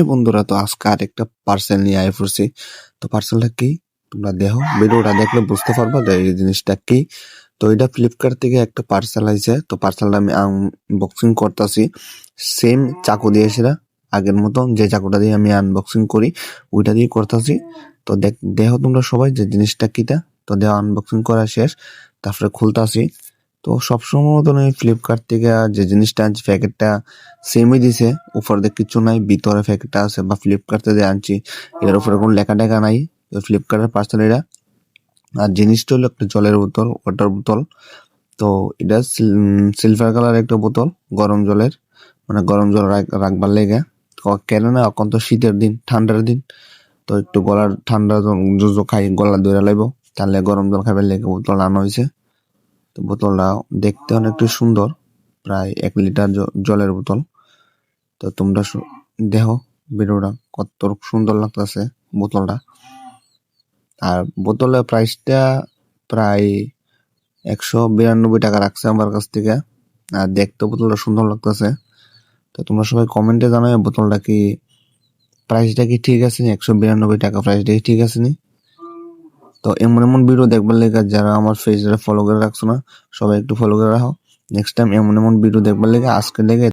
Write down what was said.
বন্ধুরা, তো আজকে আরেকটা পার্সেল নিয়ে আয় পড়ছি। তো পার্সেলটা কি তোমরা দেখো, ভিডিওটা দেখলে বুঝতে পারবা যে এই জিনিসটা কি। তো এটা ফ্লিপকার্ট থেকে একটা পার্সেল আইছে। তো পার্সেলটা আমি আনবক্সিং করতেছি। সেম চাকু দিয়ে সেটা আগের মতন যে চাকুটা দিয়ে আমি আনবক্সিং করি ওইটা দিয়ে করতেছি। তো দেখো তোমরা সবাই যে জিনিসটা কিটা। তো দেখো আনবক্সিং করা শেষ, তারপরে খুলতাছি। তো সবসময় মতন আমি ফ্লিপকার্ট থেকে যে জিনিসটা আনছি প্যাকেটটা সেমই দিছে, উপর দিয়ে কিছু নাই, ভিতরে প্যাকেটটা আছে। বা ফ্লিপকার্ট থেকে আনছি এর উপরে কোনো লেখা টেখা নাই। ফ্লিপকার্টের পার্সেল এটা। আর জিনিসটা হলো একটা জলের বোতল, ওয়াটার বোতল। তো এটা সিলভার কালার একটা বোতল, গরম জলের, মানে গরম জল রাখবার লেগে। কেন না এখন তো শীতের দিন, ঠান্ডার দিন, তো একটু গলার ঠান্ডা জুজো খাই, গলা ধরে লাইব, তাহলে গরম জল খাইবার লেগে বোতল আনা হয়েছে। তো বোতলটা দেখতে অনেকটা সুন্দর, প্রায় 1 লিটার জলের বোতল। তো তোমরা দেখো ভিডিওটা কত সুন্দর লাগতেছে বোতলটা। আর বোতলের প্রাইসটা প্রায় 192 টাকা রাখছে আমার কাছ থেকে। আর দেখতে বোতলটা সুন্দর লাগতেছে। তো তোমরা সবাই কমেন্টে জানাই বোতলটা কি, প্রাইসটা কি ঠিক আছে নি? 192 টাকা প্রাইসটা কি ঠিক আছে নি? তো এমন এমন ভিডিও দেখবার লেগে যারা আমার ফেসটা ফলো করে রাখছো না, সবাই একটু ফলো করে রাখো। নেক্সট টাইম এমন এমন ভিডিও দেখবার লেগে আজকে লেগে